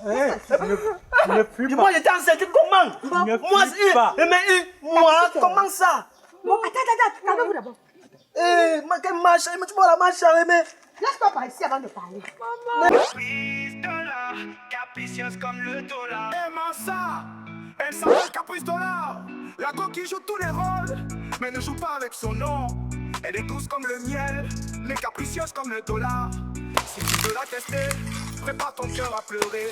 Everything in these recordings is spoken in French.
Ne fuis pas. Moi, j'étais enceinte, comment? Moi, comment ça? Bon, attends, calmez-vous d'abord. Mais quelle marche, mais tu vois la marche, mais... Laisse-moi par ici avant de parler. Capricieuse comme le dollar. Aimant ça, elle s'appelle Caprice Dollar. La coquille joue tous les rôles, mais ne joue pas avec son nom. Elle est douce comme le miel, mais capricieuse comme le dollar. Si tu veux la tester, prépare ton cœur à pleurer.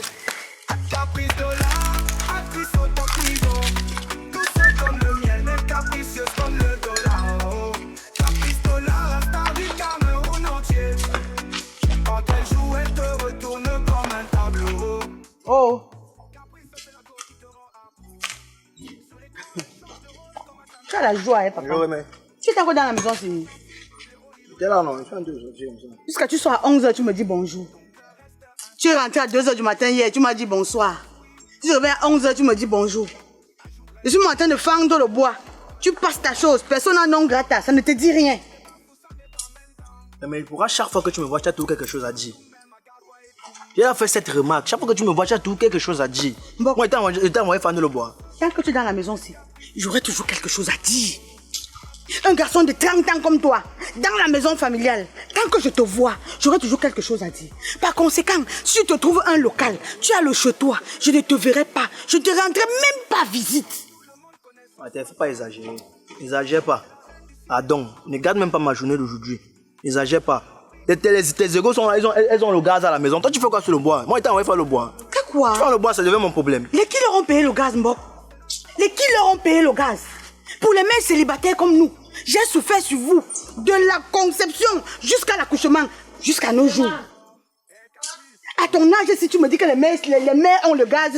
Caprice Dollar, actrice au tempillon. Douce comme le miel, mais capricieuse comme le dollar. Oh. Caprice Dollar, la star du Cameroun entier. Quand elle joue, elle te retourne comme un tableau. Oh. Tu as la joie, hein, papa. Oui, mais... Tu es encore dans la maison, c'est... T'es là, non, je suis en 2 aujourd'hui comme ça. Jusqu'à tu sois à 11h, tu me dis bonjour. Tu es rentré à 2h du matin hier, tu m'as dit bonsoir. Tu te réveilles à 11h, tu me dis bonjour. Je suis en train de fendre le bois. Tu passes ta chose, persona non grata, ça ne te dit rien. Mais pourquoi chaque fois que tu me vois, tu as toujours quelque chose à dire? J'ai fait cette remarque. Chaque fois que tu me vois, tu as toujours quelque chose à dire. Bon. Moi, j'étais envoyé fendre le bois. Tant que tu es dans la maison, j'aurai toujours quelque chose à dire. Un garçon de 30 ans comme toi, dans la maison familiale, tant que je te vois, j'aurai toujours quelque chose à dire. Par conséquent, si tu te trouves un local, tu as le chez toi, je ne te verrai pas, je ne te rendrai même pas visite. Il ne faut pas exagérer. N'exagère pas. Pardon, ne garde même pas ma journée d'aujourd'hui. N'exagère pas. Tes égos sont là, elles ont le gaz à la maison. Toi, tu fais quoi sur le bois? Moi, j'étais envoyé faire le bois. Que quoi? Faire le bois, ça devient mon problème. Les qui leur ont payé le gaz, Mbok? Les qui leur ont payé le gaz? Pour les mères célibataires comme nous, j'ai souffert sur vous, de la conception jusqu'à l'accouchement, jusqu'à nos jours. À ton âge, si tu me dis que les mères ont le gaz,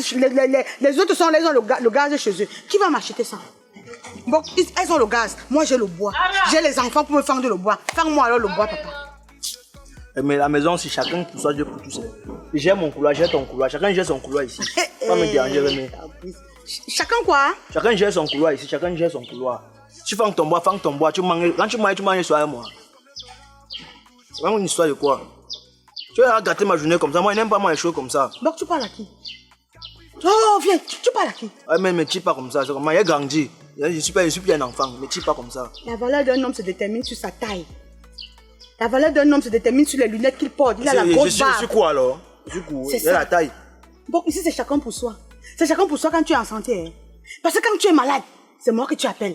les autres sont là, ils ont le gaz chez eux, qui va m'acheter ça? Bon, elles ont le gaz, moi j'ai le bois. J'ai les enfants pour me fendre le bois. Fends-moi alors le bois, papa. Mais la maison, si chacun pour soi, Dieu pour tous. J'ai mon couloir, j'ai ton couloir. Chacun gère son couloir ici. Pas me déranger, mais... Chacun quoi? Chacun gère son couloir ici, chacun gère son couloir. Tu fends ton bois, tu manges. Quand tu manges sur moi. C'est vraiment une histoire de quoi? Tu vas gâter ma journée comme ça, moi je n'aime pas moi les choses comme ça. Donc tu parles à qui? Oh, viens, tu parles à qui? Mais tu pas comme ça, c'est comme moi, j'ai grandi. Je suis plus un enfant, mais tu pas comme ça. La valeur d'un homme se détermine sur sa taille. La valeur d'un homme se détermine sur les lunettes qu'il porte. Il a la grosse barbe. Je suis quoi alors? Je suis quoi? C'est ça. La taille. Bon, ici c'est chacun pour soi. C'est chacun pour soi quand tu es en santé. Hein. Parce que quand tu es malade, c'est moi que tu appelles.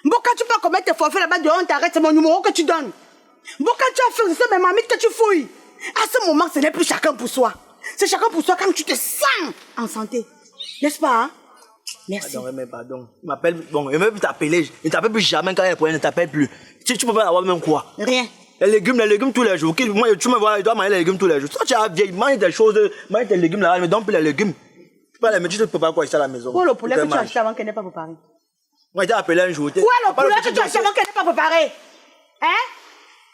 Bon, quand tu peux commettre tes forfaits là-bas dehors, on t'arrête, c'est mon numéro que tu donnes. Bon, quand tu as fait, c'est mes mamies que tu fouilles. À ce moment, ce n'est plus chacun pour soi. C'est chacun pour soi quand tu te sens en santé. N'est-ce pas? Hein? Merci. Pardon, mais pardon. Il m'appelle, bon, il ne veut plus t'appeler. Il ne t'appelle plus jamais quand il est pour elle, il ne t'appelle plus. Tu peux pas avoir même quoi? Rien. Les légumes tous les jours. Moi, tu me vois, il dois manger les légumes tous les jours. Toi, tu as vieilli, mange des choses, mange tes légumes là, mais donne plus les légumes. Tu peux pas les mettre, tu ne peux pas quoi ici à la maison. Où est le poulet que tu as acheté avant qu'elle n'ait pas préparé? Moi, j'ai appelé un jour. Où est le poulet que tu as acheté avant qu'elle n'ait pas préparé? Hein?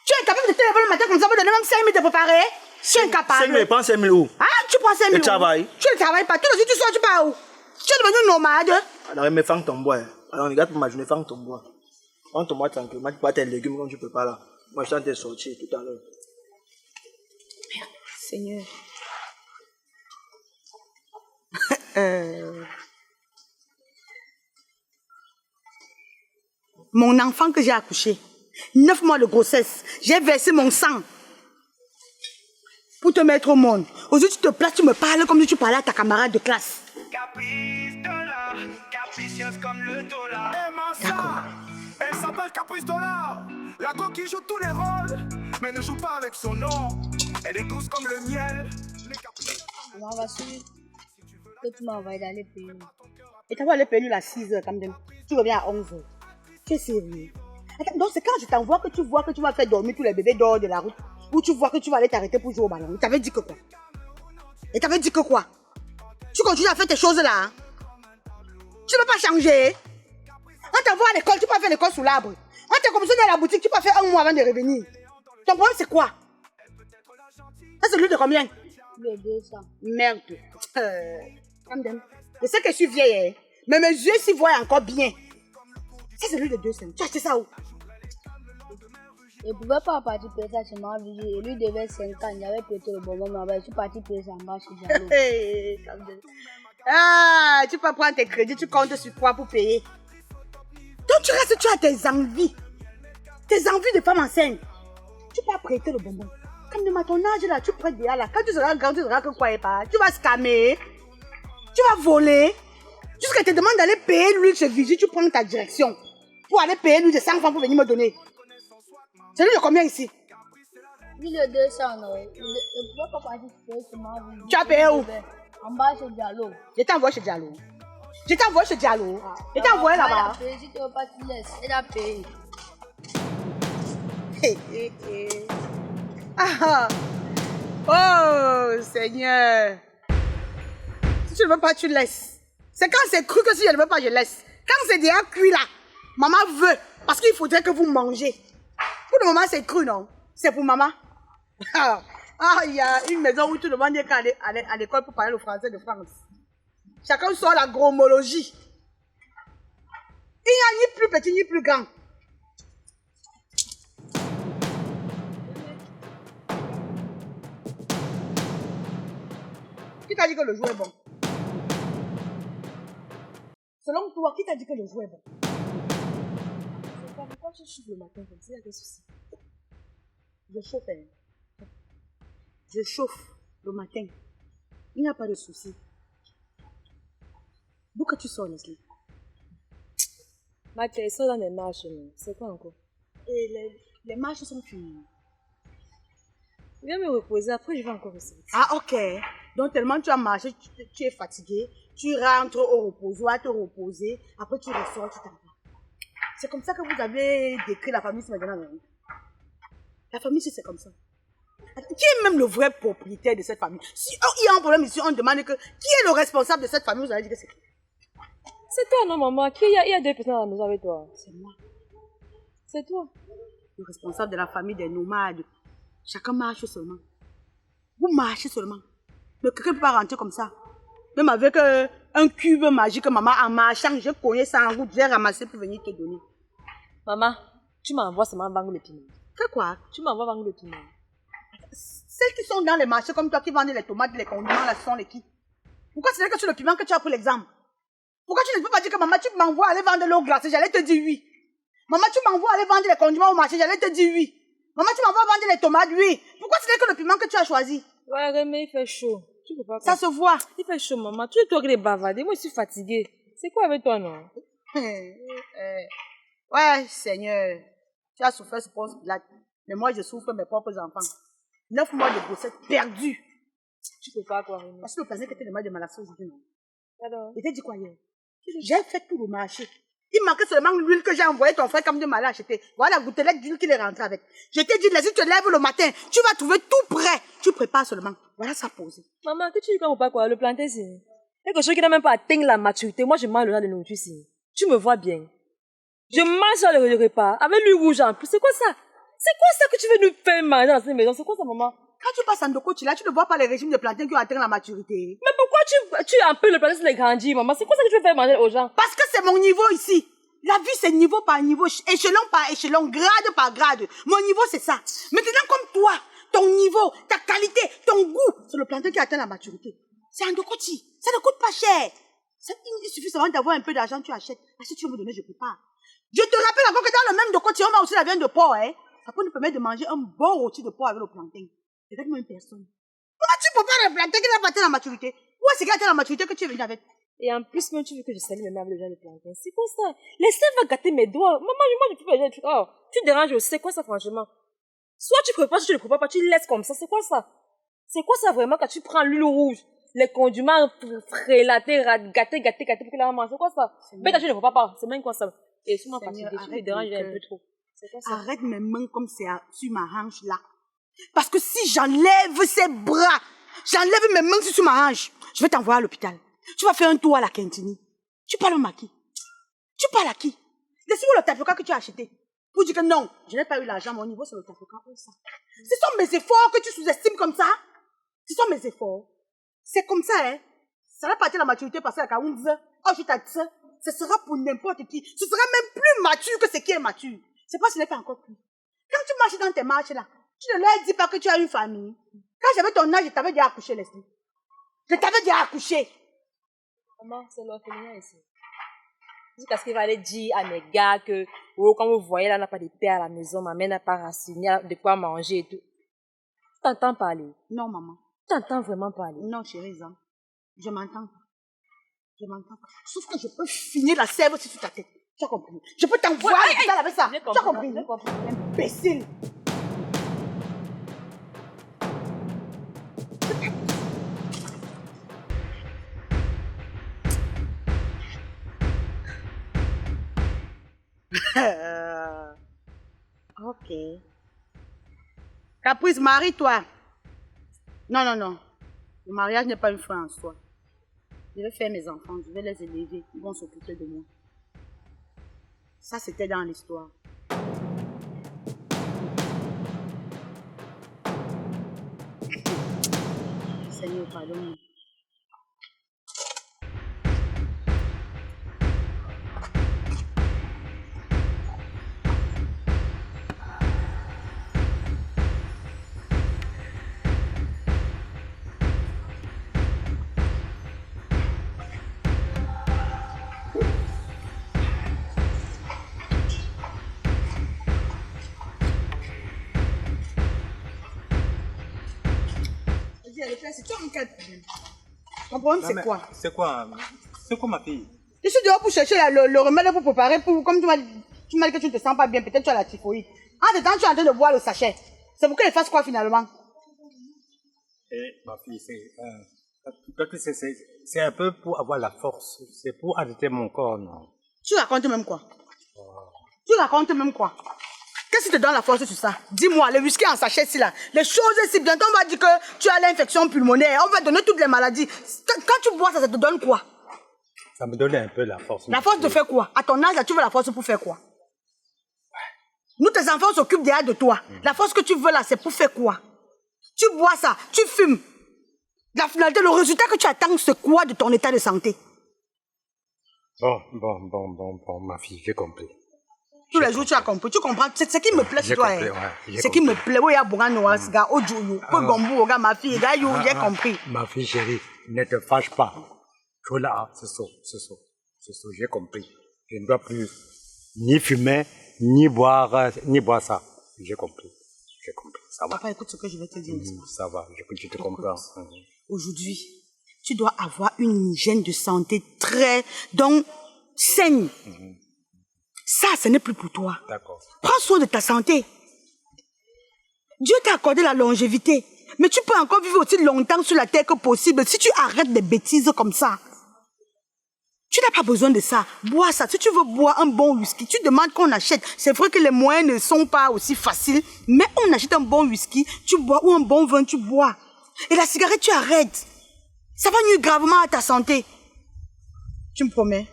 Tu es capable de te lever le matin comme ça pour donner même 5 000 de préparer? Tu es incapable. 5 000, prends 5 000 où? Ah, tu prends 5 000 Tu travailles? Tu ne travailles pas. Tout le jour, tu sors, tu pars où? Tu es devenu nomade. Alors, mais fends ton bois. Alors, regarde pour ma journée, fends ton bois. Fends ton bois tranquillement. Tu peux pas tes légumes quand tu peux pas là. Moi, je suis en train de sortir tout à l'heure. Seigneur. Mon enfant que j'ai accouché, 9 mois de grossesse, j'ai versé mon sang pour te mettre au monde. Aujourd'hui, tu te places, tu me parles comme si tu parlais à ta camarade de classe. Caprice Dollar, capricieuse comme le dollar. D'accord. Elle s'appelle Caprice Dollar. La coquille joue tous les rôles, mais ne joue pas avec son nom. Elle est douce comme le miel. On va suivre que tu m'as envoyé dans les pays. Et tu vas aller payer à 6h quand même. Tu reviens à 11h. Tu es sérieux? Attends, donc c'est quand je t'envoie que tu vois que tu vas faire dormir tous les bébés dehors de la route. Ou tu vois que tu vas aller t'arrêter pour jouer au ballon. Il t'avait dit que quoi? Il t'avait dit que quoi? Tu continues à faire tes choses là. Hein? Tu ne peux pas changer. On t'envoie à l'école, tu peux faire l'école sous l'arbre. On t'a commissionné à la boutique, tu peux faire 1 mois avant de revenir. Ton problème c'est quoi? Ça c'est lui de combien? Le 200. Merde. Je sais que je suis vieille, hein, mais mes yeux s'y voient encore bien. Ça c'est lui de 200. Tu as acheté ça où? Je ne pouvais pas partir payer ça chez ma vie. Et lui devait 5 ans. Il avait prêté le bonbon. Mais je suis parti payer ça en bas chez Diallo. Ah, tu peux prendre tes crédits, tu comptes sur quoi pour payer? Donc tu restes, tu as tes envies. Tes envies de femme enceinte. Tu peux prêter le bonbon. Comme de ton âge là, tu prêtes déjà là. Quand tu seras grand, tu seras que quoi et pas. Tu vas scammer. Tu vas voler. Jusqu'à te demande d'aller payer lui chez Vigie, tu prends ta direction. Pour aller payer lui de 100 francs pour venir me donner. C'est lui de combien ici? Lui de 200, non. Je ne pouvais pas partir payer chez ma vie. Tu as payé où? En bas chez Diallo. Je t'ai envoyé chez Diallo. Je t'ai envoyé chez Diallo. Je t'ai envoyé là-bas. Si tu ne veux pas, tu laisses. Elle a payé. Ah. Oh, Seigneur. Si tu ne veux pas, tu laisses. C'est quand c'est cru que si je ne veux pas, je laisse. Quand c'est déjà cuit là, maman veut. Parce qu'il faudrait que vous mangez. Pour le moment, c'est cru, non? C'est pour maman. Ah, il y a une maison où tout le monde est à l'école pour parler le français de France. Chacun sort la gromologie. Il n'y a ni plus petit ni plus grand. Qui t'a dit que le jouet est bon? Selon toi, qui t'a dit que le jouet est bon? Pourquoi tu chauffes le matin comme ça? Il y a des soucis. Je chauffe. Je chauffe le matin. Il n'y a pas de souci. D'où que tu sors, Leslie? Ma tête sort dans les marches. C'est quoi encore? Et les marches sont finies. Viens me reposer, après je vais encore ressortir. Ah, ok. Donc, tellement tu as marché, tu es fatigué, tu rentres au reposoir, te reposer, après tu ressors, tu t'en vas. C'est comme ça que vous avez décrit la famille maintenant, non? La famille, c'est comme ça. Qui est même le vrai propriétaire de cette famille? Si il y a un problème ici, on demande que qui est le responsable de cette famille, vous allez dire que c'est qui? C'est toi, non, maman? Il y a deux personnes à la maison avec toi. C'est moi. C'est toi. Le responsable de la famille des nomades. Chacun marche seulement. Vous marchez seulement. Mais quelqu'un ne peut pas rentrer comme ça. Même avec un cube magique, maman, en marchant, je connais ça en route, j'ai ramassé pour venir te donner. Maman, tu m'envoies seulement vendre le piment. Que quoi? Tu m'envoies vendre le piment. Celles qui sont dans les marchés comme toi, qui vendent les tomates, les condiments, là, ce sont les qui? Pourquoi c'est que sur le piment que tu as pris l'exemple? Pourquoi tu ne peux pas dire que maman, tu m'envoies aller vendre l'eau glacée? J'allais te dire oui. Maman, tu m'envoies aller vendre les condiments au marché? J'allais te dire oui. Maman, tu m'envoies vendre les tomates? Oui. Pourquoi c'est que le piment que tu as choisi? Ouais, mais il fait chaud. Tu peux pas. Ça se voit. Il fait chaud, maman. Tu es toi qui es bavardée. Moi, je suis fatiguée. C'est quoi avec toi, non? Ouais, Seigneur. Tu as souffert ce poste là. Mais moi, je souffre mes propres enfants. 9 mois de grossesse perdue. Tu peux pas, quoi, Rémi. Parce que le planète était le mal de maladie aujourd'hui, non? Alors? Il t'a dit quoi hier? J'ai fait tout le marché. Il manquait seulement l'huile que j'ai envoyé ton frère comme de mal acheter. Voilà la gouttelette d'huile qu'il est rentré avec. Je t'ai dit, si tu te lèves le matin, tu vas trouver tout prêt. Tu prépares seulement. Voilà ça posé. Maman, que tu dis quoi ou pas, quoi? Le plantain, c'est quelque chose qui n'a même pas atteint la maturité. Moi, je mange le genre de nourriture ici. Tu me vois bien. Je mange sur le repas avec l'huile rouge en plus. C'est quoi ça? C'est quoi ça que tu veux nous faire manger dans cette maison? C'est quoi ça, maman? Quand tu passes en Doko, tu ne vois pas les régimes de plantain qui ont atteint la maturité. Mais pourquoi tu empêches le plantain sur les grandir, maman? C'est quoi ça que tu veux faire manger aux gens? Parce que c'est mon niveau ici. La vie, c'est niveau par niveau, échelon par échelon, grade par grade. Mon niveau, c'est ça. Maintenant, comme toi, ton niveau, ta qualité, ton goût, c'est le plantain qui atteint la maturité. C'est en Dokoti. Ça ne coûte pas cher. Il suffit seulement d'avoir un peu d'argent, tu achètes. Si tu veux me donner, je peux pas. Je te rappelle encore que dans le même Dokoti, on a aussi la viande de porc, hein. Ça peut nous permettre de manger un bon rôti de porc avec le plantain. Avec même personne. Comment tu peux pas le plantain qui n'a pas atteint la maturité? Où est-ce qu'il a atteint la maturité que tu es venu avec? Et en plus, même, tu veux que je salue mes mains avec le genre de plantain. C'est quoi ça? Laissez va gâter mes doigts. Maman, moi, je peux pas dire. Oh, tu te déranges aussi. C'est quoi ça, franchement? Soit tu prépares, soit tu ne prépares pas, tu laisses comme ça. C'est quoi ça? C'est quoi ça vraiment quand tu prends l'huile rouge, les condiments frélatés, gâtés, pour que la maman, c'est quoi ça? Mais tu ne prépares pas. C'est même quoi ça? Et suis moi fatiguée, tu me déranges un peu trop. C'est quoi ça? Arrête mes mains comme c'est sur ma hanche là. Parce que si j'enlève ces bras, j'enlève mes mains sur ma hanche, je vais t'envoyer à l'hôpital. Tu vas faire un tour à la Quintini. Tu parles à qui? Tu parles à qui? Laisse-moi le tapioca que tu as acheté. Pour dire que non, je n'ai pas eu l'argent, mon niveau c'est le tapioca. Ce sont mes efforts que tu sous-estimes comme ça. Ce sont mes efforts. C'est comme ça, hein. Ça va partir la maturité parce que la Kaounze, oh je t'ai dit, ce sera pour n'importe qui. Ce sera même plus mature que ce qui est mature. C'est pas ce n'est pas encore plus. Quand tu marches dans tes marches là, tu ne leur dis pas que tu as une famille. Quand j'avais ton âge, je t'avais déjà accouché, Leslie. Je t'avais déjà accouché. Maman, c'est l'orphelinat ici. C'est parce qu'il va aller dire à mes gars que, oh, quand vous voyez là, on n'a pas de paix à la maison, ma mère n'a pas raciné, de quoi manger et tout. Tu t'entends parler? Non, maman. Tu t'entends vraiment parler? Non, chérie, Zan. Je m'entends pas. Je m'entends pas. Sauf que je peux finir la sève aussi sur ta tête. Tu as compris? Je peux t'envoyer à l'hôpital avec ça. Tu as compris? Imbécile. Ok. Caprice, marie-toi. Non, non, non. Le mariage n'est pas une fin en soi. Je vais faire mes enfants, je vais les élever, ils vont s'occuper de moi. Ça, c'était dans l'histoire. Seigneur, pardonne-moi. Ton problème, c'est quoi? C'est quoi ma fille? Je suis dehors pour chercher le remède pour préparer, comme tu m'as dit que tu ne te sens pas bien, peut-être tu as la typhoïde. En ce temps, tu es en train de boire le sachet. C'est pour qu'elle fasse quoi finalement? Ma fille, c'est un peu pour avoir la force. C'est pour arrêter mon corps, non? Tu racontes même quoi? Tu racontes même quoi? Qu'est-ce qui te donne la force sur ça? Dis-moi, le whisky en sachet ici là, les choses ici, bientôt on va dire que tu as l'infection pulmonaire, on va donner toutes les maladies. Quand tu bois ça, ça te donne quoi? Ça me donne un peu la force. La force de faire quoi? À ton âge là, tu veux la force pour faire quoi? Nous, tes enfants s'occupent déjà de toi. La force que tu veux là, c'est pour faire quoi? Tu bois ça, tu fumes. La finalité, le résultat que tu attends, c'est quoi de ton état de santé? Bon, ma fille, j'ai compris. Tous les jours, tu as compris. Tu comprends? C'est ce qui me plaît sur toi. Ouais, Ce qui me plaît, oui, il y a beaucoup de gars, ma fille, j'ai compris. Ma fille chérie, ne te fâche pas. Là, c'est ça, j'ai compris. Je ne dois plus ni fumer, ni boire ça. J'ai compris, ça va. Papa, écoute ce que je vais te dire. Ça va, je te comprends. Aujourd'hui, tu dois avoir une hygiène de santé donc saine. Ça, ce n'est plus pour toi. D'accord. Prends soin de ta santé. Dieu t'a accordé la longévité. Mais tu peux encore vivre aussi longtemps sur la terre que possible si tu arrêtes des bêtises comme ça. Tu n'as pas besoin de ça. Bois ça. Si tu veux boire un bon whisky, tu demandes qu'on achète. C'est vrai que les moyens ne sont pas aussi faciles, mais on achète un bon whisky, tu bois, ou un bon vin, tu bois. Et la cigarette, tu arrêtes. Ça va nuire gravement à ta santé. Tu me promets?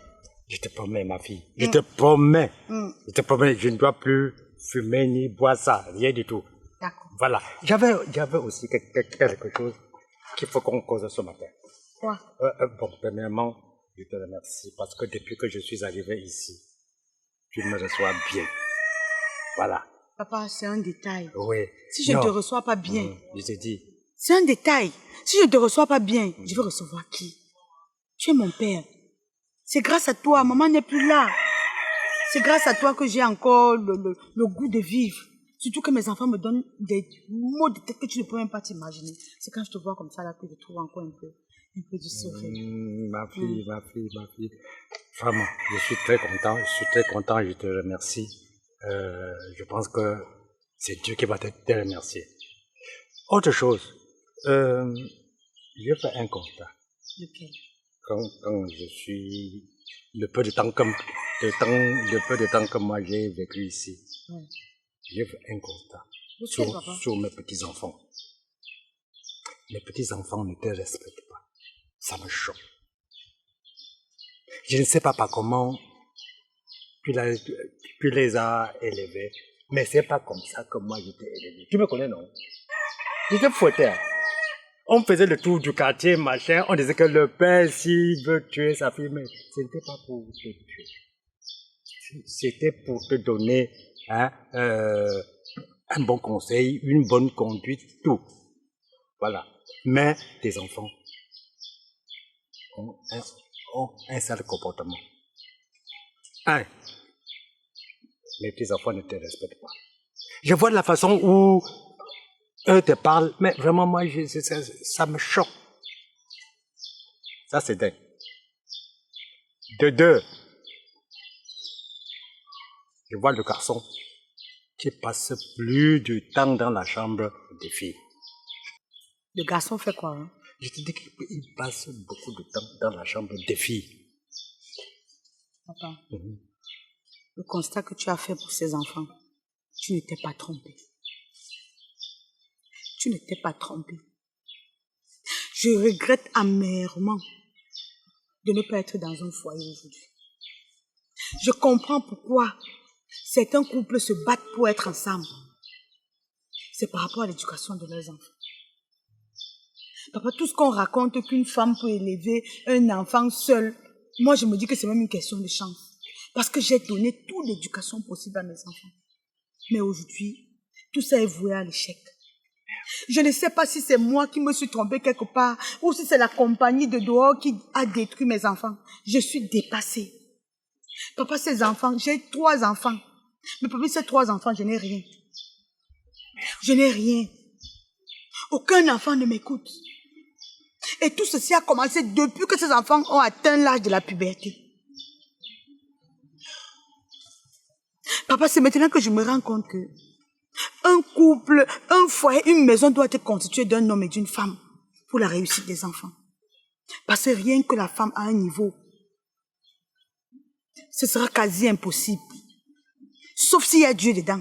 Je te promets, ma fille. Je te promets. Je te promets, je ne dois plus fumer ni boire ça. Rien du tout. D'accord. Voilà. J'avais aussi quelque chose qu'il faut qu'on cause ce matin. Quoi? Bon, premièrement, je te remercie parce que depuis que je suis arrivé ici, tu me reçois bien. Voilà. Papa, c'est un détail. Oui. Si je ne te reçois pas bien, je te dis. c'est un détail. Si je ne te reçois pas bien, je vais recevoir qui? Tu es mon père. C'est grâce à toi, maman n'est plus là. C'est grâce à toi que j'ai encore le goût de vivre. Surtout que mes enfants me donnent des mots de tête que tu ne peux même pas t'imaginer. C'est quand je te vois comme ça là que je trouve encore un peu du sourire. Ma fille. Vraiment, je suis très content, je te remercie. Je pense que c'est Dieu qui va te remercier. Autre chose, je fais un constat. Lequel? Quand je suis le peu de temps que moi j'ai vécu ici, j'ai fait un constat sur mes petits-enfants. Mes petits-enfants ne te respectent pas. Ça me choque. Je ne sais pas par comment tu les as élevés, mais c'est pas comme ça que moi j'étais élevé. Tu me connais, non? J'étais fouetté. On faisait le tour du quartier, machin. On disait que le père, s'il veut tuer sa fille, mais ce n'était pas pour te tuer. C'était pour te donner un bon conseil, une bonne conduite, tout. Voilà. Mais tes enfants ont un sale comportement. Mais tes enfants ne te respectent pas. Je vois de la façon où eux te parlent, mais vraiment, moi, ça me choque. Ça, c'est dingue. De deux, je vois le garçon qui passe plus de temps dans la chambre des filles. Le garçon fait quoi, hein? Je te dis qu'il passe beaucoup de temps dans la chambre des filles. Papa, le constat que tu as fait pour ces enfants, tu ne t'es pas trompé. Tu ne t'es pas trompé. Je regrette amèrement de ne pas être dans un foyer aujourd'hui. Je comprends pourquoi certains couples se battent pour être ensemble. C'est par rapport à l'éducation de leurs enfants. Papa, tout ce qu'on raconte qu'une femme peut élever un enfant seul, moi je me dis que c'est même une question de chance. Parce que j'ai donné toute l'éducation possible à mes enfants. Mais aujourd'hui, tout ça est voué à l'échec. Je ne sais pas si c'est moi qui me suis trompée quelque part ou si c'est la compagnie de dehors qui a détruit mes enfants. Je suis dépassée. Papa, ces enfants, j'ai 3 enfants. Mais parmi ces 3 enfants, je n'ai rien. Je n'ai rien. Aucun enfant ne m'écoute. Et tout ceci a commencé depuis que ces enfants ont atteint l'âge de la puberté. Papa, c'est maintenant que je me rends compte que un couple, un foyer, une maison doit être constituée d'un homme et d'une femme pour la réussite des enfants. Parce que rien que la femme à un niveau, ce sera quasi impossible. Sauf s'il y a Dieu dedans.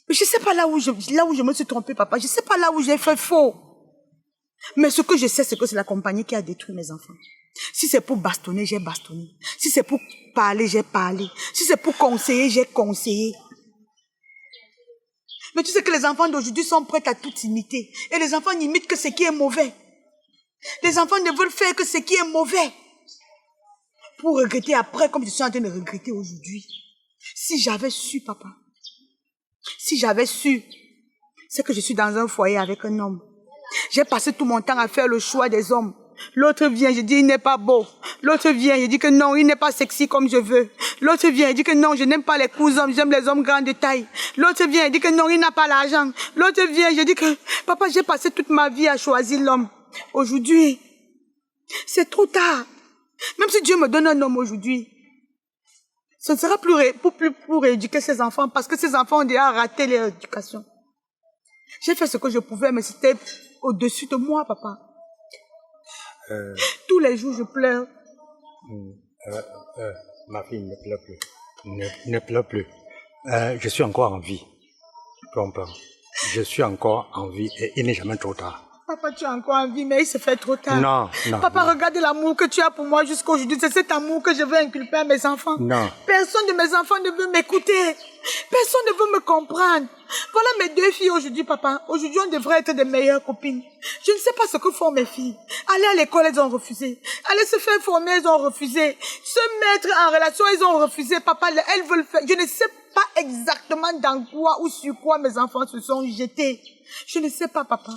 Mais je ne sais pas là où je me suis trompée, papa. Je ne sais pas là où j'ai fait faux. Mais ce que je sais, c'est que c'est la compagnie qui a détruit mes enfants. Si c'est pour bastonner, j'ai bastonné. Si c'est pour parler, j'ai parlé. Si c'est pour conseiller, j'ai conseillé. Mais tu sais que les enfants d'aujourd'hui sont prêts à tout imiter. Et les enfants n'imitent que ce qui est mauvais. Les enfants ne veulent faire que ce qui est mauvais. Pour regretter après, comme je suis en train de regretter aujourd'hui. Si j'avais su, papa. Si j'avais su, c'est que je suis dans un foyer avec un homme. J'ai passé tout mon temps à faire le choix des hommes. L'autre vient, je dis il n'est pas beau. L'autre vient, je dis que non, il n'est pas sexy comme je veux. L'autre vient, je dis que non, je n'aime pas les coups hommes, j'aime les hommes grands de taille. L'autre vient, je dis que non, il n'a pas l'argent. L'autre vient, je dis que papa, j'ai passé toute ma vie à choisir l'homme. Aujourd'hui, c'est trop tard. Même si Dieu me donne un homme aujourd'hui, ce ne sera plus pour rééduquer ses enfants parce que ses enfants ont déjà raté leur éducation. J'ai fait ce que je pouvais, mais c'était au-dessus de moi, papa. Tous les jours, je pleure. Ma fille, ne pleure plus. Ne pleure plus. Je suis encore en vie. Tu comprends? Je suis encore en vie et il n'est jamais trop tard. Papa, tu es encore en vie, mais il se fait trop tard. Non. Papa, non. regarde l'amour que tu as pour moi jusqu'à aujourd'hui. C'est cet amour que je veux inculper à mes enfants. Non. Personne de mes enfants ne veut m'écouter. Personne ne veut me comprendre. Voilà mes 2 filles aujourd'hui, papa. Aujourd'hui, on devrait être des meilleures copines. Je ne sais pas ce que font mes filles. Aller à l'école, elles ont refusé. Aller se faire former, elles ont refusé. Se mettre en relation, elles ont refusé. Papa, elles veulent faire. Je ne sais pas exactement dans quoi ou sur quoi mes enfants se sont jetés. Je ne sais pas, papa.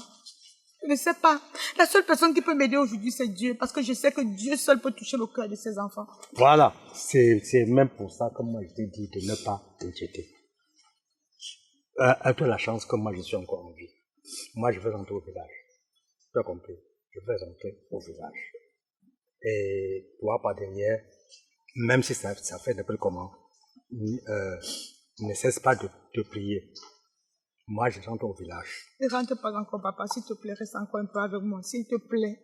Je ne sais pas. La seule personne qui peut m'aider aujourd'hui, c'est Dieu. Parce que je sais que Dieu seul peut toucher le cœur de ses enfants. Voilà. C'est même pour ça que moi, je t'ai dit de ne pas t'inquiéter. Tu as la chance que moi, je suis encore en vie. Moi, je vais rentrer au village. Tu as compris? Je vais rentrer au village. Et toi, par derrière, même si ça fait n'importe comment, ne cesse pas de prier. Moi, je rentre au village. Ne rentre pas encore, papa. S'il te plaît, reste encore un peu avec moi. S'il te plaît.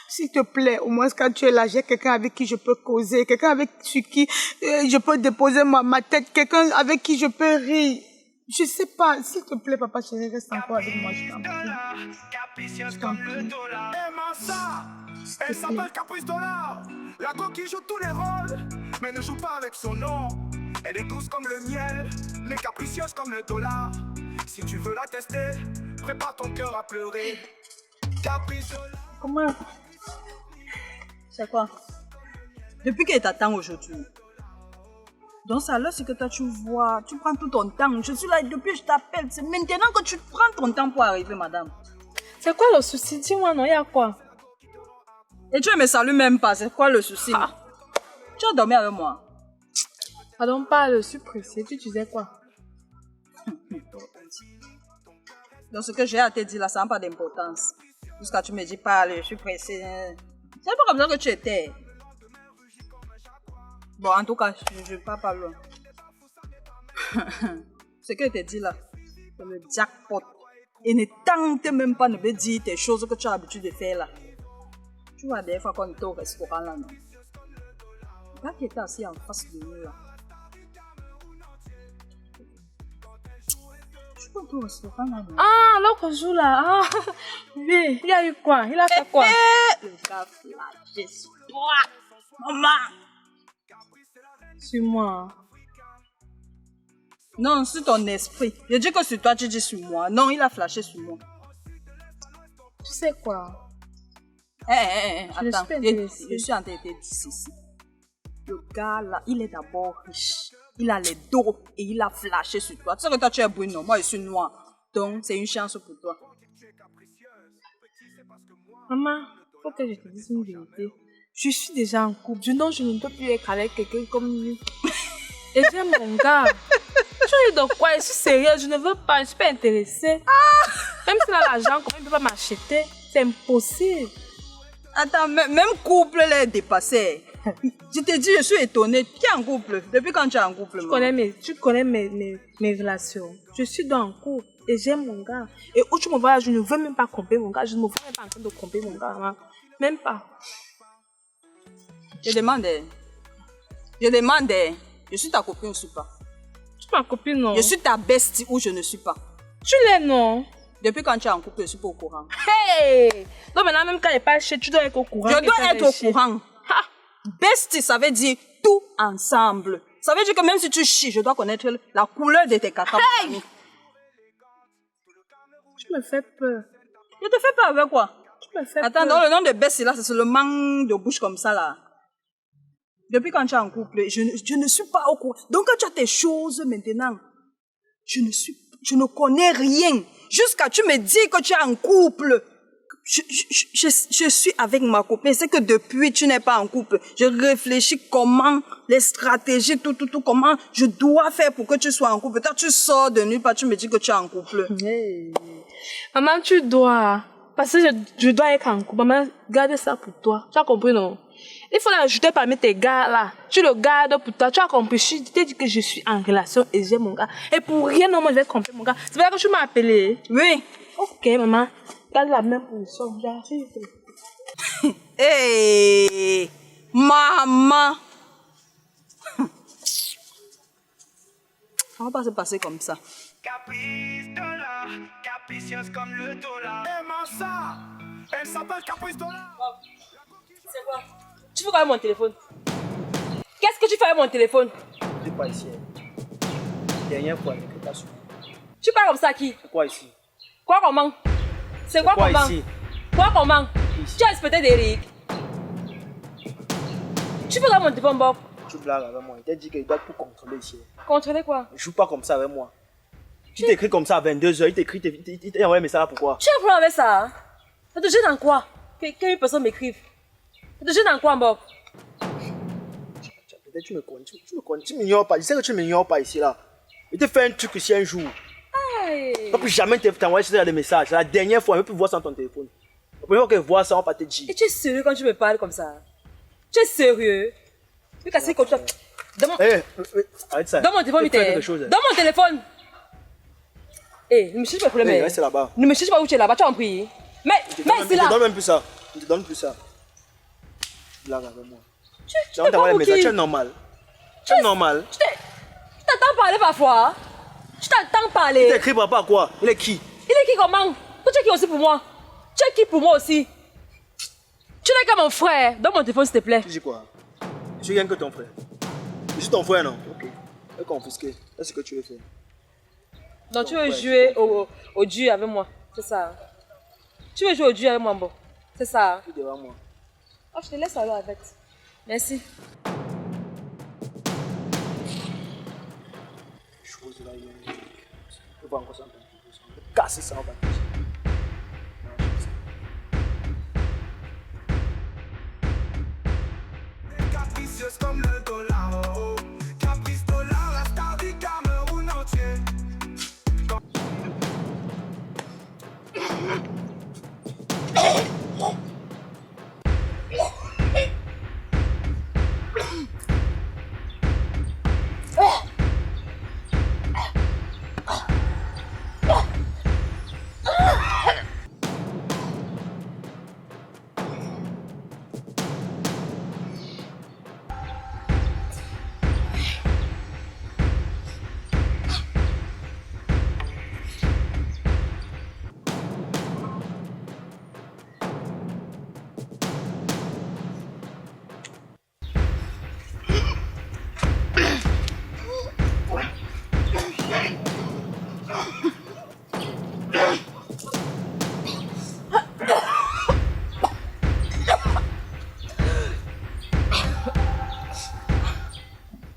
S'il te plaît, au moins quand tu es là, j'ai quelqu'un avec qui je peux causer, quelqu'un avec qui je peux déposer ma tête, quelqu'un avec qui je peux rire. Je sais pas. S'il te plaît, papa chéri, reste encore avec moi. Je t'en prie. Capricieuse comme le dollar. Aimant ça, elle s'appelle Caprice Dollar. La go qui joue tous les rôles, mais ne joue pas avec son nom. Elle est douce comme le miel, mais capricieuse comme le dollar. Si tu veux la tester, prépare ton cœur à pleurer. Caprice Dollar. Comment? C'est quoi? Depuis qu'elle t'attend aujourd'hui, Donc ça là, c'est que toi tu vois, tu prends tout ton temps. Je suis là depuis, je t'appelle. C'est maintenant que tu prends ton temps pour arriver, madame. C'est quoi le souci? Dis-moi, non, il y a quoi? Et tu ne me salues même pas, c'est quoi le souci? Tu as dormi avec moi. Pardon, pas, je suis pressée. Tu disais quoi? Donc ce que j'ai à te dire là, ça n'a pas d'importance. Jusqu'à tu me dis parle, je suis pressée. C'est pas comme ça que tu étais. Bon, en tout cas, je ne vais pas parler loin. Ce que je te dis là, c'est le jackpot. Et ne tente même pas de me dire tes choses que tu as l'habitude de faire là. Tu vois, des fois, quand on était au restaurant là, non? Le gars qui était assis en face de nous là. Je suis pas au restaurant là, non? Ah, l'autre jour là. Ah, oui, il a eu quoi? Il a fait quoi? Le gars flashé sur toi. Maman! Sur moi. Non, sur ton esprit. Je dis que sur toi, tu dis sur moi. Non, il a flashé sur moi. Tu sais quoi? Attends. suis intéressée. Je suis en train de te dire ceci. Le gars là, il est d'abord riche. Il a les dos et il a flashé sur toi. Tu sais que toi, tu es brune, non? Moi, je suis noire. Donc, c'est une chance pour toi. Maman, faut que je te dise une vérité. Je suis déjà en couple. Je ne peux plus être avec quelqu'un comme lui. Et j'aime mon gars. Tu es de quoi? Je suis sérieuse. Je ne veux pas. Je ne suis pas intéressée. Même s'il a l'argent, comment il ne peut pas m'acheter? C'est impossible. Attends, même couple est dépassé. Je te dis, je suis étonnée. Tu es en couple. Depuis quand tu es en couple? Tu connais mes relations. Je suis dans un couple et j'aime mon gars. Et où tu me vois, je ne veux même pas tromper mon gars. Je ne me vois même pas en train de tromper mon gars. Maman. Même pas. Je demande. Je suis ta copine ou je ne suis pas? Tu es ma copine, non? Je suis ta bestie ou je ne suis pas? Tu l'es, non? Depuis quand tu es en couple, je ne suis pas au courant. Hey! Donc maintenant, même quand il n'est pas chez, tu dois être au courant. Je dois être au courant. Bestie, ça veut dire tout ensemble. Ça veut dire que même si tu chies, je dois connaître la couleur de tes caca. Hey! Tu me fais peur. Je te fais peur avec quoi? Tu me fais Attends, peur. dans le nom de Bessie, là, c'est seulement de bouche comme ça, là. Depuis quand tu es en couple, je ne suis pas au courant. Donc, quand tu as tes choses maintenant, je ne connais rien. Jusqu'à tu me dis que tu es en couple. Je suis avec ma copine. C'est que depuis, tu n'es pas en couple. Je réfléchis comment, les stratégies, tout, comment je dois faire pour que tu sois en couple. Toi, tu sors de nuit, pas tu me dis que tu es en couple. Hey. Maman, tu dois. Parce que je dois être en couple. Maman, garde ça pour toi. Tu as compris, non? Il faut l'ajouter parmi tes gars là. Tu le gardes pour toi. Tu as compris. Je t'ai dit que je suis en relation et j'aime mon gars. Et pour rien, non, moi, je vais tromper mon gars. C'est vrai que tu m'as appelé. Oui. Ok, maman. Garde la même position. J'arrive. Hey, maman. Ça va pas se passer comme ça. Caprice dollar, capricieuse comme le dollar. Aimant ça, elle s'appelle Caprice dollar. C'est quoi? Tu fais quoi avec mon téléphone? Qu'est-ce que tu fais avec mon téléphone? Je suis pas ici. Dernière fois, je ne pas sûr. Tu parles comme ça à qui? C'est quoi ici? Quoi comment? C'est quoi comment? Ici? Quoi comment? Ici. Tu as respecté d'Eric. Tu fais quoi avec mon téléphone, Bob? Tu blagues avec moi. Il t'a dit qu'il doit tout contrôler ici. Contrôler quoi? Ne joue pas comme ça avec moi. Tu t'écris comme ça à 22h, il t'a envoyé un message là, pourquoi? Tu as un problème avec ça? Hein? Ça te gêne en quoi? Qu'une personne m'écrive. Ça te gêne en quoi, Bob? Peut-être tu me connais, tu m'ignores pas. Je sais que tu m'ignores pas ici là. Il t'a fait un truc ici un jour. Aïe. Je ne peux jamais t'envoyer des messages. C'est la dernière fois, je ne peux plus voir ça dans ton téléphone. La première fois que je vois ça, on va pas te dire. Et tu es sérieux quand tu me parles comme ça? Tu es sérieux? Tu veux casser comme ça? Arrête ça. Donne mon téléphone, vite. Donne mon téléphone. Ne me cherche pas le problème. Reste là-bas. Ne me cherche pas où tu es là-bas, tu as compris? Mais c'est là. Je te donne même plus ça. Je te donne plus ça. Tu blagues avec moi. Tu es pas message. Tu es normal. Tu es normal. Tu t'entends parler parfois? Tu t'entends parler? Tu t'écris papa quoi? Il est qui? Il est qui comment? Tu es qui aussi pour moi? Tu es qui pour moi aussi? Tu n'es que mon frère. Donne mon téléphone s'il te plaît. Tu dis quoi? Je suis rien que ton frère. Je suis ton frère, non? Ok. Je vais confisquer. C'est ce que tu veux faire. Donc tu veux jouer au dieu avec moi? C'est ça? Tu veux jouer au dieu avec moi, bon? C'est ça? Tu es devant moi. Oh, je te laisse alors avec. Merci. voir encore ça. Casser ça, on va casser. Capricieuse comme le dollar, oh. Caprice dollar, la star du Cameroun entier.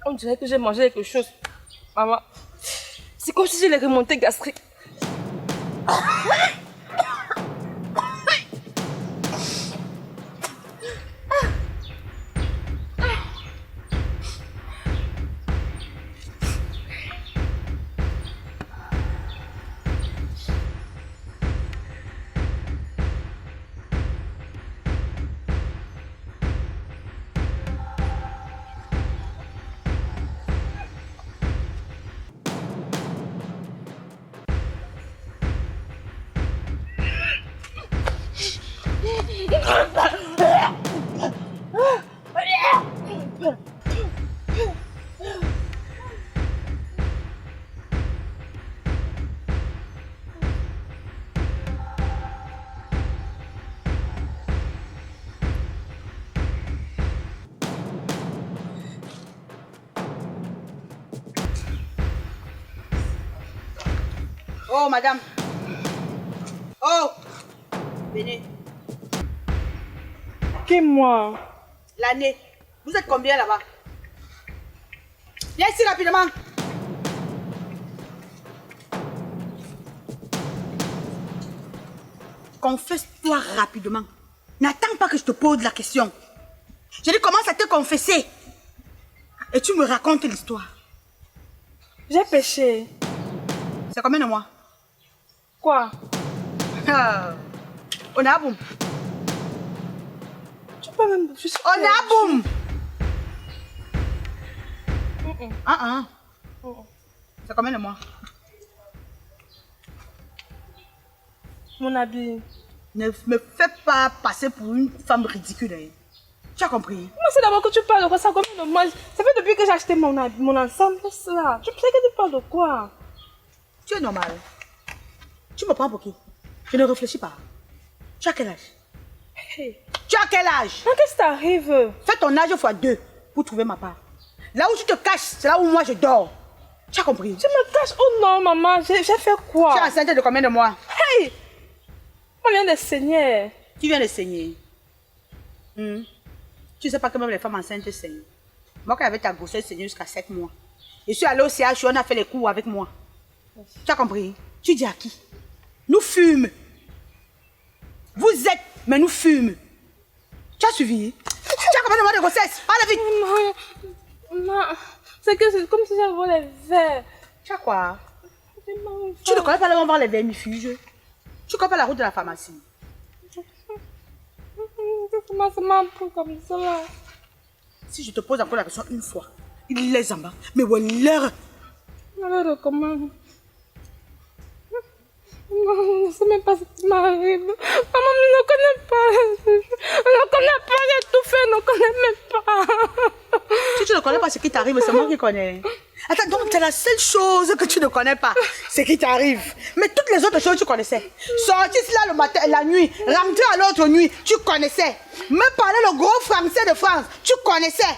On dirait que j'ai mangé quelque chose. Maman, c'est comme si j'ai les remontées gastriques. Oh, madame. Oh, venez. Qui moi? L'année. Vous êtes combien là-bas? Viens ici rapidement. Confesse-toi rapidement. N'attends pas que je te pose la question. Je dis commence à te confesser. Et tu me racontes l'histoire. J'ai péché. C'est combien de mois? Quoi? On a boum. Tu peux même... Je suis On a boum. C'est combien de mois? Mon habit. Ne me fais pas passer pour une femme ridicule. Hein. Tu as compris? Moi, c'est d'abord que tu parles de quoi? Ça, combien de mois? Ça fait depuis que j'ai acheté mon ensemble, ça. Je sais que tu parles de quoi? Tu es normal. Tu me prends pour qui? Je ne réfléchis pas. Tu as quel âge? Hey. Tu as quel âge? Qu'est-ce qui t'arrive? Fais ton âge fois 2 pour trouver ma part. Là où tu te caches, c'est là où moi je dors. Tu as compris? Tu me caches? Oh non, maman, j'ai fait quoi? Tu es enceinte de combien de mois? Hey! On vient de saigner. Tu viens de saigner. Tu sais pas que même les femmes enceintes saignent. Moi, quand j'avais ta grossesse, saignée jusqu'à 7 mois. Je suis allée au CH, on a fait les cours avec moi. Tu as compris? Tu dis à qui? Nous fûmes. Vous êtes, mais nous fûmes. Tu as suivi? Tu as combien de mois de grossesse? Allez vite! Maman, c'est que c'est comme si j'avais les verres. Tu as quoi? Tu ne connais pas le moment les vermifuges? Tu connais pas la route de la pharmacie? Comment ça m'a pris comme ça là? Si je te pose encore la question une fois, il les en bas. Mais où est l'heure? Alors comment? Non, je ne sais même pas ce qui m'arrive. Maman ne connaît pas. Elle ne connaît pas, j'ai tout fait, elle ne connaît même pas. Si tu ne connais pas ce qui t'arrive, c'est moi qui connais. Attends, donc c'est la seule chose que tu ne connais pas, ce qui t'arrive. Mais toutes les autres choses, tu connaissais. Sortir là le matin, la nuit, rentrer à l'autre nuit, tu connaissais. Me parler le gros français de France, tu connaissais.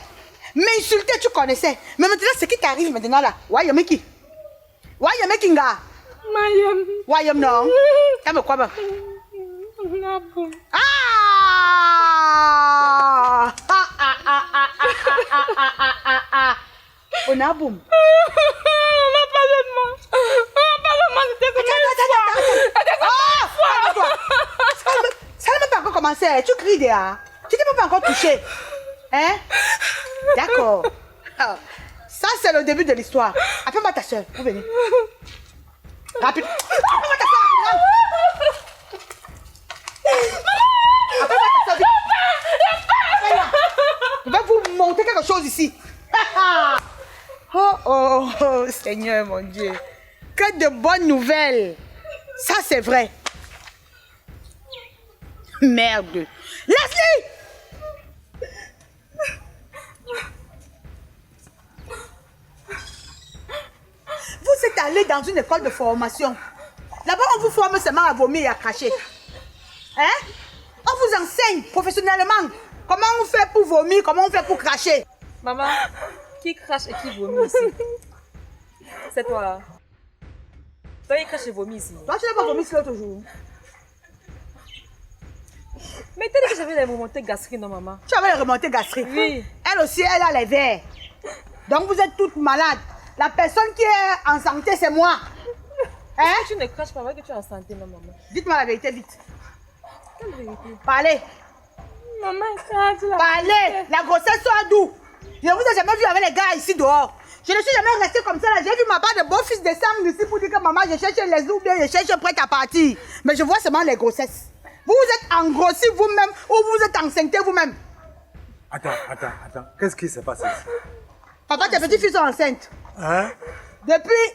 M'insulter, tu connaissais. Mais maintenant, ce qui t'arrive maintenant là, Wayame qui? Wayame Kinga? Mayam. Wayame non? T'as me quoi? Ah! On a boum. Maman, pardonne-moi. Maman, pardonne-moi. commencé, tu cries déjà. Tu t'es pas encore touché. Hein? D'accord. Ah, ça, c'est le début de l'histoire. Appelle-moi ta soeur. Vous venez. Rapide. Appelle-moi ta soeur. Appelle-moi ta soeur. Je vais vous montrer quelque chose ici. Oh, Seigneur mon Dieu. Que de bonnes nouvelles. Ça, c'est vrai. Merde. Leslie! Vous êtes allé dans une école de formation. Là-bas, on vous forme seulement à vomir et à cracher. Hein? On vous enseigne professionnellement comment on fait pour vomir, comment on fait pour cracher. Maman, qui crache et qui vomit ici? C'est toi. Toi, il crache et vomit ici. Toi, tu n'as pas vomi sur l'autre jour. Mais t'as dit que j'avais des remontées gastriques, non, maman? Tu avais les remontées gastriques. Oui. Elle aussi, elle a les verres. Donc, vous êtes toutes malades. La personne qui est en santé, c'est moi. Hein? Tu ne craches pas, vrai que tu es en santé, non, maman? Dites-moi la vérité, vite. Quelle vérité? Parlez. Maman, crache la Parlez. La grossesse sort d'où? Je ne vous ai jamais vu avec les gars ici dehors. Je ne suis jamais restée comme ça. J'ai vu ma part de beau-fils descendre ici pour dire que maman, je cherche les ou bien je cherche prête à partir. Mais je vois seulement les grossesses. Vous êtes engrossi vous-même ou vous êtes enceinte vous-même. Attends. Qu'est-ce qui s'est passé ici? Papa, tes petits filles sont enceintes. Hein? Depuis,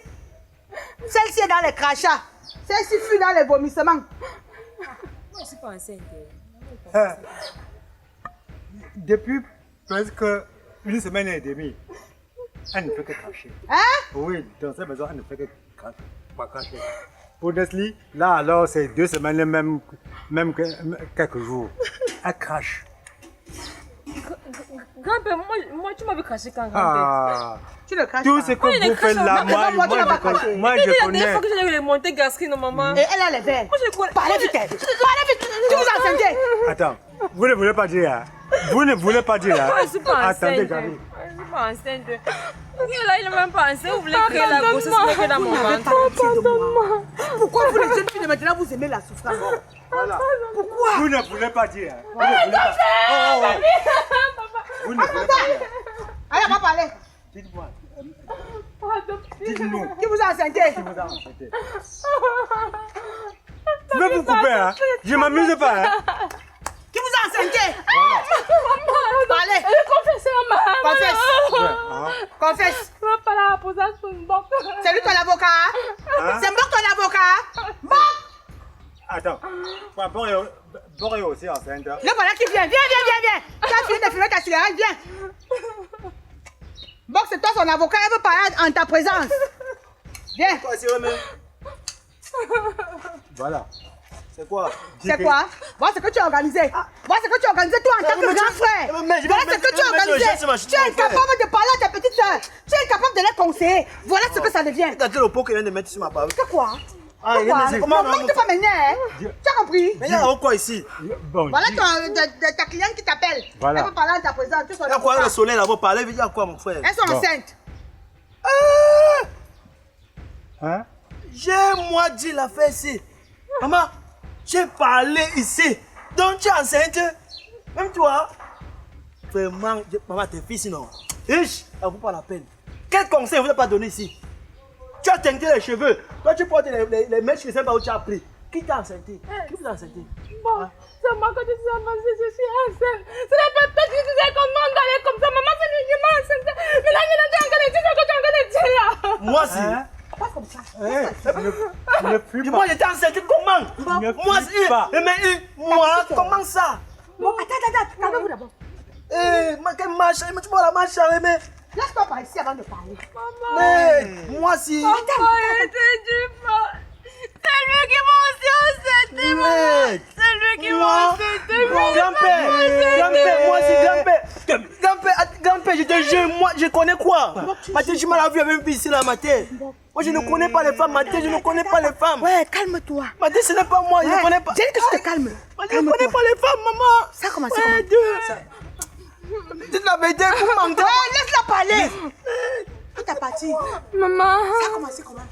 celle-ci est dans les crachats. Celle-ci fut dans les vomissements. Moi, je ne suis pas enceinte. Hein? Depuis presque une semaine et demie, elle ne fait que cracher. Hein? Oui, dans cette maison, elle ne fait que cracher. Pour Leslie, là alors, c'est 2 semaines, même quelques jours. Elle crache. Grand-père, moi, tu m'avais craché quand, grand-père? Ah, Tu le craches tout pas. ce que vous faites là, moi, Et je la dernière connais. fois que j'ai eu les montées gastriques, non, maman? Et elle a les verres. Moi, je connais. Parlez vite. Parlez vite. Tu vous enceintez. Attends, vous ne voulez pas dire, hein? Vous ne voulez pas dire, hein? Moi, je ne suis pas enceinte. Attendez, j'arrive. Je ne suis pas enceinte. Et là, il n'a même pas enceinte. Vous voulez créer la grossesse que dans mon ventre. Pardonne-moi. Pourquoi vous les jeunes filles de maintenant vous aimez la souffrance? Voilà. Pourquoi? Vous ne voulez pas dire, hein? Vous ne voulez pas. Vous ne voulez pas dire. Allez, on va parler. Dites-moi. Dites-nous. Qui vous a enceinté? Qui vous a enchanté? Je vais vous couper, hein? Je ne m'amuse pas, hein? Qui vous a enceinté? Parlez. Confesse, maman. Confesse. Ouais, hein? Confesse. Je ne vais pas la poser sur une boque. C'est lui ton avocat? Hein? C'est Mbok ton avocat? Mbok. Attends. Bon est aussi enceinte. Hein? Le voilà qui vient. Viens. Tu as fini de fumer ta cigarette, viens. Mbok, c'est toi son avocat, elle veut parler en ta présence. Viens. Quoi, c'est vrai, Voilà. c'est quoi? C'est quoi? Voilà ce que tu as organisé. Voilà ce que tu as organisé toi en tant que grand frère. Voilà ce que tu as organisé. Tu es incapable de parler à ta petite soeur. Tu es incapable de les conseiller. Voilà ce que ça devient. Regardez le pot qu'il vient de mettre sur ma barbe. C'est quoi? Ah, il vient de dire comment Comment tu peux m'énerver? Tu as compris? Mais il y a quoi ici? Bon, Voilà ta cliente qui t'appelle. Voilà. Elle veut parler en ta présence. Tu Il y a quoi le soleil là-bas? Parlez, il y a quoi, mon frère? Elles sont Bon. enceintes. hein? J'ai moi dit l'affaire ici. Maman, j'ai parlé ici. Donc tu es enceinte. Même toi. Vraiment, maman, tes filles sinon. Ish, ça vaut pas la peine. Quel conseil vous n'avez pas donné ici? Tu as teinté les cheveux. Toi, tu portes les mèches, je ne sais pas où tu as pris. Qui t'a enceinté? Qui vous a enceinté? Bon, c'est moi que tu suis avancé, je suis enceinte. Ce n'est pas toi qui disais qu'on d'aller comme ça. Maman, c'est lui qui m'a enceinte. Mais là, tu es en train de dire ce que tu es en train de dire là. Moi, si. Hein? Pas comme ça. Ne fuis Dis-moi, pas. j'étais enceinte comment? Ne Moi, fuis pas. moi, comment ça? Bon, attends, calmez-vous d'abord. Quelle marche? Mais tu vois la marche, mais. Laisse-moi par ici avant de parler. Mais, moi, si. Attends. C'est lui qui m'a aussi enceinté, maman. C'est lui qui m'a enceinté. Grand-père, moi aussi, grand-père, je te jure, moi, je connais quoi? Mathé, tu m'as vu avec une fille ici, là, Mathé. Moi, je ne connais pas les femmes, Mathé, je ne connais pas les femmes. Ouais, calme-toi. Mathé, ce n'est pas moi, je ne connais pas. J'ai dit que tu te calmes. Je ne connais pas les femmes, maman. Ça a commencé Ouais, comment? dites la vérité, vous mentez. Ouais, laisse-la parler. Tout est parti. Maman, Ça a commencé comment?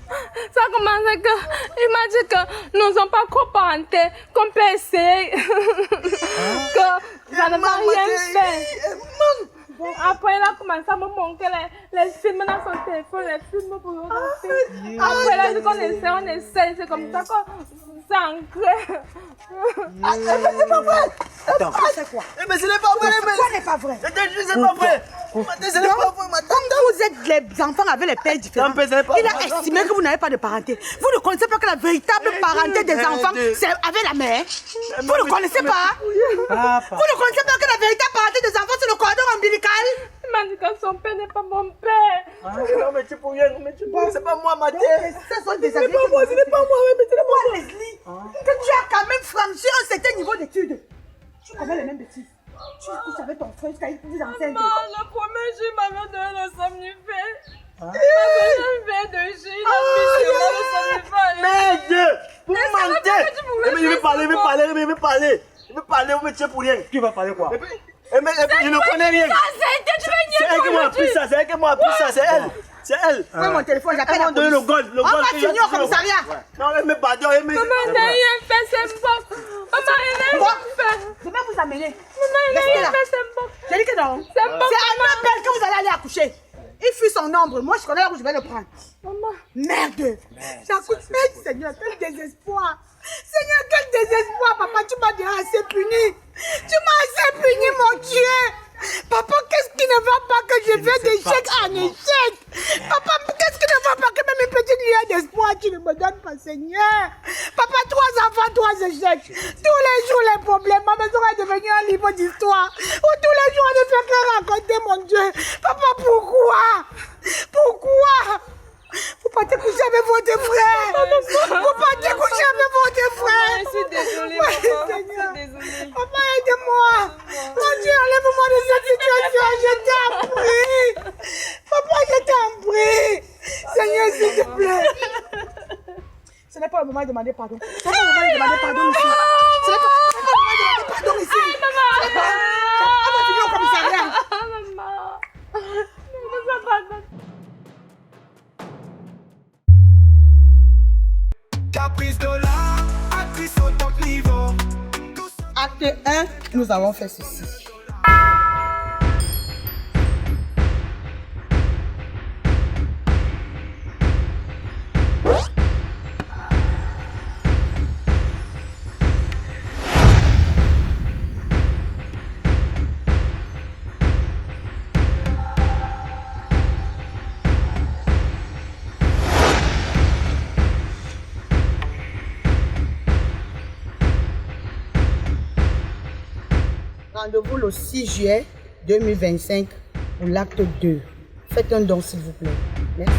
ça a commencé que il m'a dit que nous ne sommes pas coparentés, qu'on peut essayer. ne m'a rien fait. Bon, après, elle a commencé à me montrer les films dans son téléphone, les films pour regarder. Après, là, on essaie, c'est comme ça qu'on s'ancre. C'est pas vrai. Attends. C'est quoi? Mais ce n'est pas vrai, Quoi n'est pas vrai? c'est pas vrai. Ce n'est pas vrai, madame. Quand vous êtes les enfants avec les pères différents, Non, mais ce n'est pas il a vrai. estimé que vous n'avez pas de parenté. Vous ne connaissez pas que la véritable parenté des enfants, c'est avec la mère. Vous ne connaissez pas? Vous ne connaissez pas que la véritable parenté des enfants, c'est le cordon ombilical? Il m'a dit que son père n'est pas mon père. Non, mais tu peux rien, c'est pas moi, ma tête. Ce sont des amis. Ce n'est pas moi, mais ce n'est pas moi, Leslie. Que tu as quand même franchi un certain niveau d'études. Tu commets les mêmes bêtises. Tu couches avec ton frère jusqu'à vous enceinte. Maman, le premier jour, ma mère donnait le somnifère. Il m'a donné un verre de jus, il a mis sur moi le somnifère. Merde! Vous mentez! Mais il veut parler, il veut parler, vous me tuez pour rien. Tu vas parler quoi? Je ne connais rien. C'est elle qui m'a appris ça, c'est elle. C'est elle. Prends mon téléphone, j'appelle la donné police. le gold. On va finir au commissariat. Non, elle me pardonne, elle me... Maman n'a rien fait, c'est bon. Maman, elle n'a rien fait. Je vais vous amener. Maman, elle n'a Restez rien là. fait, c'est bon. J'ai dit que non. C'est bon, C'est à Annabelle que vous allez aller accoucher. Il fuit son ombre. Moi, je connais là où je vais le prendre. Maman. Merde. J'accouche. Seigneur, quel désespoir. Seigneur, quel désespoir. Papa, tu m'as déjà assez puni. Tu m'as assez puni, mon Dieu. Papa, qu'est-ce qui ne va pas que je vais d'échec en échec? Papa, qu'est-ce qui ne va pas que même une petite lueur d'espoir tu ne me donnes pas, Seigneur? Papa, 3 enfants, 3 échecs. Tous les jours, les problèmes. Ma maison est devenue un livre d'histoire. Où tous les jours, on ne fait que raconter, mon Dieu. Papa, pourquoi? Pourquoi? Vous partez coucher avec votre frère. Vous partez coucher avec votre frère. Je suis désolée, Ouais, maman. Je Seigneur. suis désolée. Papa, aide-moi. Mon Dieu, enlève-moi de cette situation. Je t'en prie. Papa, je t'en prie. Seigneur, s'il te plaît. Ce n'est pas le moment de demander pardon. Ce n'est pas le moment de demander pardon ici. Ce n'est pas le moment de demander pardon ici. On va finir au commissariat. Maman. Ne sois pas comme ça. Caprice de l'art, actrice au top niveau. Acte 1, nous avons fait ceci. Rendez-vous le 6 juillet 2025 pour l'acte 2. Faites un don s'il vous plaît. Merci.